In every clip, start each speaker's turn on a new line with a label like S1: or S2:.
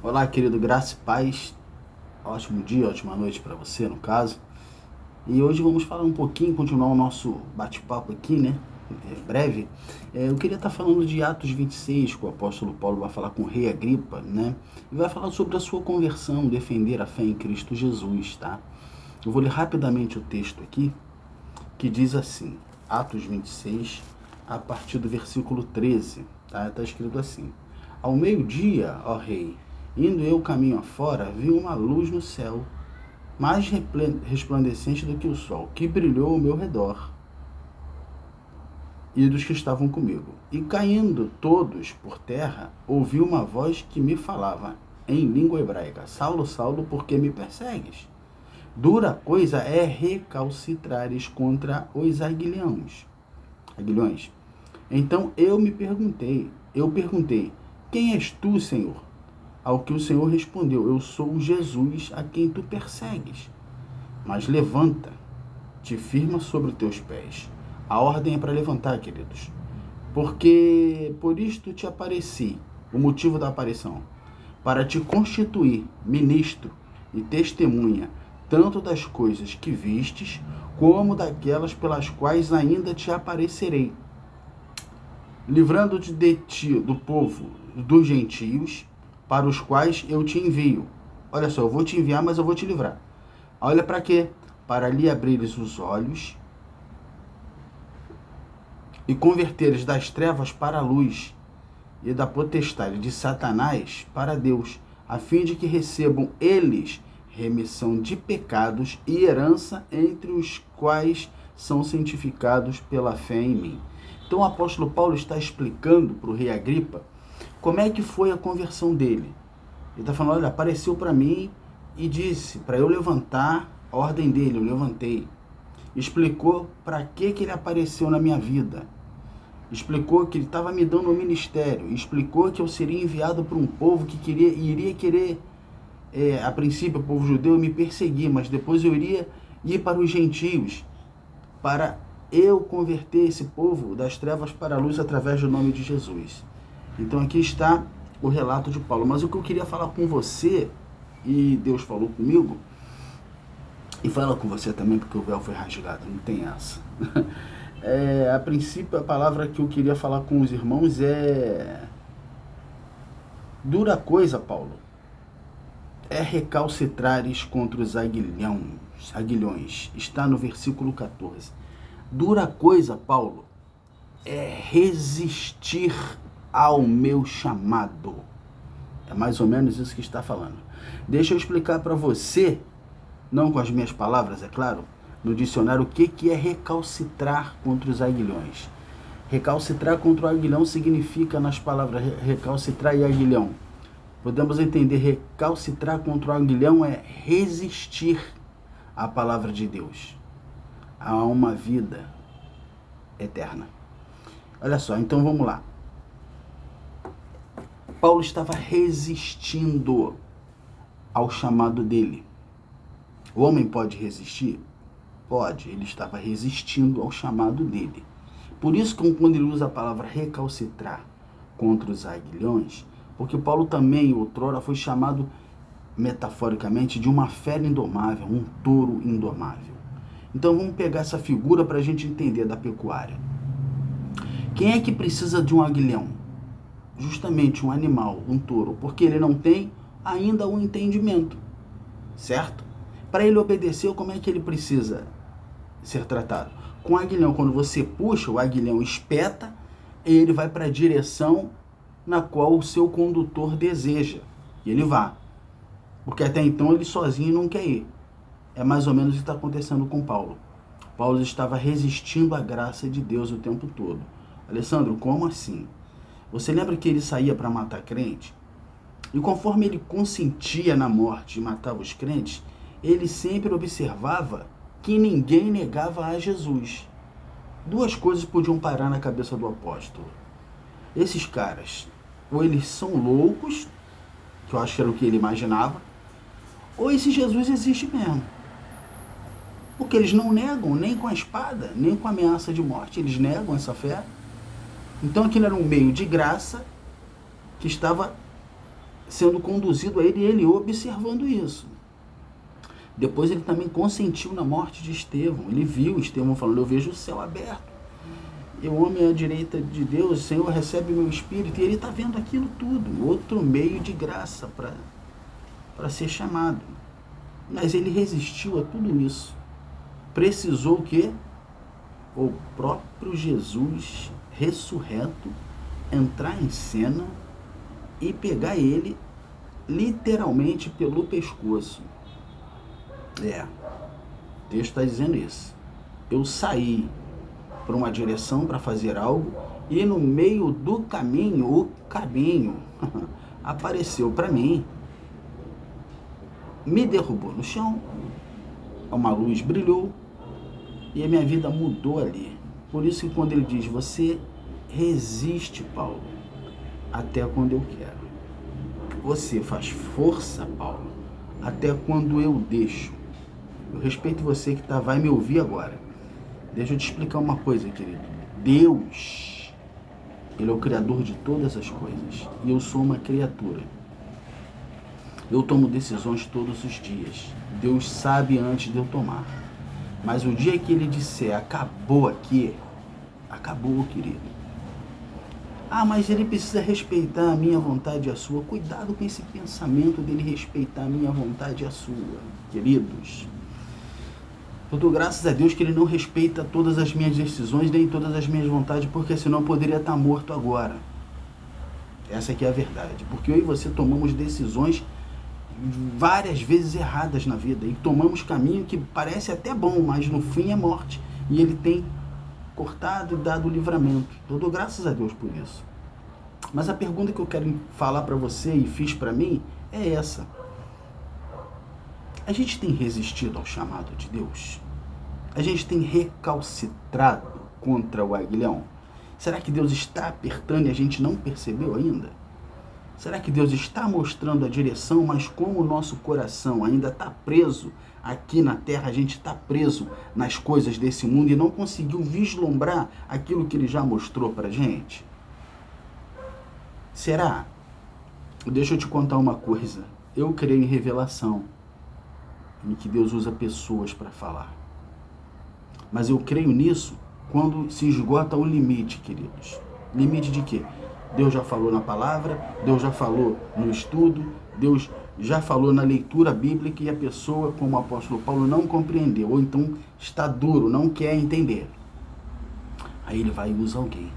S1: Olá, querido, graça e paz. Ótimo dia, ótima noite para você, no caso. E hoje vamos falar um pouquinho, continuar o nosso bate-papo aqui, né? Breve. Eu queria estar falando de Atos 26, que o apóstolo Paulo vai falar com o rei Agripa, né? E vai falar sobre a sua conversão, defender a fé em Cristo Jesus, tá? Eu vou ler rapidamente o texto aqui, que diz assim, Atos 26, a partir do versículo 13, tá? Está escrito assim: Ao meio-dia, ó rei, indo eu caminho afora, vi uma luz no céu, mais resplandecente do que o sol, que brilhou ao meu redor e dos que estavam comigo. E caindo todos por terra, ouvi uma voz que me falava, em língua hebraica: Saulo, Saulo, por que me persegues? Dura coisa é recalcitrares contra os aguilhões. Então eu perguntei, quem és tu, Senhor? Ao que o Senhor respondeu: Eu sou Jesus a quem tu persegues. Mas levanta, te firma sobre os teus pés. A ordem é para levantar, queridos. Porque por isto te apareci, o motivo da aparição, para te constituir ministro e testemunha, tanto das coisas que vistes, como daquelas pelas quais ainda te aparecerei, livrando-te de ti, do povo, dos gentios, para os quais eu te envio. Olha só, eu vou te enviar, mas eu vou te livrar. Olha para quê? Para lhe abrires os olhos e converteres das trevas para a luz e da potestade de Satanás para Deus, a fim de que recebam eles remissão de pecados e herança entre os quais são santificados pela fé em mim. Então o apóstolo Paulo está explicando para o rei Agripa como é que foi a conversão dele. Ele está falando, olha, apareceu para mim e disse para eu levantar, a ordem dele, eu levantei. Explicou para que ele apareceu na minha vida. Explicou que ele estava me dando um ministério. Explicou que eu seria enviado para um povo que iria querer, a princípio, o povo judeu me perseguir, mas depois eu iria ir para os gentios, para eu converter esse povo das trevas para a luz através do nome de Jesus. Então aqui está o relato de Paulo. Mas o que eu queria falar com você, e Deus falou comigo, e fala com você também, porque o véu foi rasgado, não tem essa. A princípio, a palavra que eu queria falar com os irmãos é: dura coisa, Paulo, é recalcitrares contra os aguilhões. Está no versículo 14. Dura coisa, Paulo, é resistir ao meu chamado. É mais ou menos isso que está falando. Deixa eu explicar para você, não com as minhas palavras, é claro, no dicionário, o que é recalcitrar contra os aguilhões. Recalcitrar contra o aguilhão significa, nas palavras recalcitrar e aguilhão, podemos entender, recalcitrar contra o aguilhão é resistir à palavra de Deus, a uma vida eterna. Olha só, então vamos lá. Paulo estava resistindo ao chamado dele. O homem pode resistir? Pode, ele estava resistindo ao chamado dele. Por isso que quando ele usa a palavra recalcitrar contra os aguilhões, porque Paulo também, outrora, foi chamado, metaforicamente, de uma fera indomável, um touro indomável. Então vamos pegar essa figura para a gente entender da pecuária. Quem é que precisa de um aguilhão? Justamente um animal, um touro, porque ele não tem ainda o entendimento, certo? Para ele obedecer, como é que ele precisa ser tratado? Com o aguilhão, quando você puxa, o aguilhão espeta, e ele vai para a direção na qual o seu condutor deseja, e ele vá. Porque até então ele sozinho não quer ir. É mais ou menos o que está acontecendo com Paulo. Paulo estava resistindo à graça de Deus o tempo todo. Alessandro, como assim? Você lembra que ele saía para matar crente? E conforme ele consentia na morte e matava os crentes, ele sempre observava que ninguém negava a Jesus. Duas coisas podiam parar na cabeça do apóstolo. Esses caras, ou eles são loucos, que eu acho que era o que ele imaginava, ou esse Jesus existe mesmo. Porque eles não negam nem com a espada, nem com a ameaça de morte, eles negam essa fé. Então aquilo era um meio de graça que estava sendo conduzido a ele e ele observando isso. Depois ele também consentiu na morte de Estevão. Ele viu Estevão falando, eu vejo o céu aberto. Eu homem à direita de Deus, o Senhor recebe meu espírito. E ele está vendo aquilo tudo. Outro meio de graça para ser chamado. Mas ele resistiu a tudo isso. Precisou o quê? O próprio Jesus ressurreto entrar em cena e pegar ele literalmente pelo pescoço. O texto está dizendo isso. Eu saí para uma direção para fazer algo e no meio do caminho, o caminho apareceu para mim, me derrubou no chão, uma luz brilhou e a minha vida mudou ali. Por isso que quando ele diz, você resiste, Paulo, até quando eu quero. Você faz força, Paulo, até quando eu deixo. Eu respeito você que vai me ouvir agora. Deixa eu te explicar uma coisa, querido. Deus, Ele é o Criador de todas as coisas. E eu sou uma criatura. Eu tomo decisões todos os dias. Deus sabe antes de eu tomar. Mas o dia que Ele disser, acabou aqui, acabou, querido. Mas ele precisa respeitar a minha vontade e a sua. Cuidado com esse pensamento dele respeitar a minha vontade e a sua, queridos. Eu dou graças a Deus que ele não respeita todas as minhas decisões, nem todas as minhas vontades, porque senão eu poderia estar morto agora. Essa aqui é a verdade. Porque eu e você tomamos decisões várias vezes erradas na vida. E tomamos caminho que parece até bom, mas no fim é morte. E ele tem cortado e dado o livramento. Eu dou graças a Deus por isso. Mas a pergunta que eu quero falar para você e fiz para mim é essa. A gente tem resistido ao chamado de Deus? A gente tem recalcitrado contra o aguilhão? Será que Deus está apertando e a gente não percebeu ainda? Será que Deus está mostrando a direção, mas como o nosso coração ainda está preso aqui na terra, a gente está preso nas coisas desse mundo e não conseguiu vislumbrar aquilo que Ele já mostrou para a gente? Será? Deixa eu te contar uma coisa. Eu creio em revelação, em que Deus usa pessoas para falar. Mas eu creio nisso quando se esgota o limite, queridos. Limite de quê? Deus já falou na palavra, Deus já falou no estudo, Deus já falou na leitura bíblica e a pessoa, como o apóstolo Paulo, não compreendeu, ou então está duro, não quer entender. Aí ele vai e usa alguém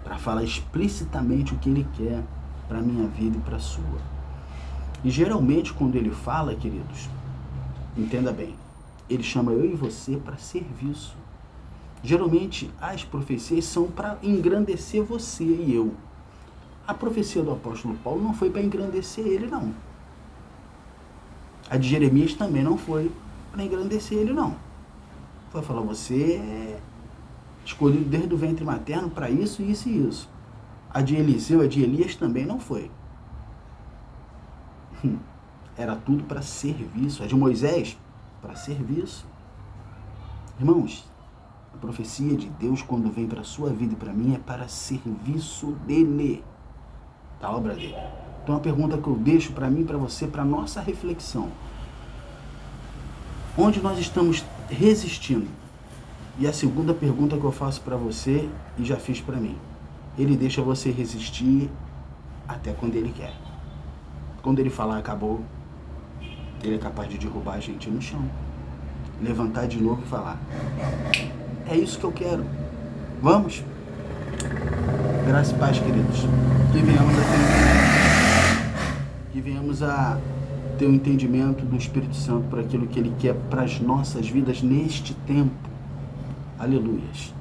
S1: para falar explicitamente o que ele quer para a minha vida e para a sua. E geralmente quando ele fala, queridos, entenda bem, ele chama eu e você para serviço. Geralmente as profecias são para engrandecer você e eu. A profecia do apóstolo Paulo não foi para engrandecer ele, não. A de Jeremias também não foi para engrandecer ele, não. Foi falar, você é escolhido desde o ventre materno para isso, isso e isso. A de Eliseu, a de Elias também não foi. Era tudo para serviço. A de Moisés, para serviço. Irmãos, a profecia de Deus, quando vem para a sua vida e para mim, é para serviço dele, da obra dele. Então a pergunta que eu deixo para mim, para você, para nossa reflexão: onde nós estamos resistindo? E a segunda pergunta que eu faço para você, e já fiz para mim: ele deixa você resistir até quando ele quer. Quando ele falar acabou, ele é capaz de derrubar a gente no chão, levantar de novo e falar: é isso que eu quero. Vamos? Graça e paz, queridos. Que venhamos a ter o entendimento do Espírito Santo para aquilo que Ele quer para as nossas vidas neste tempo. Aleluias.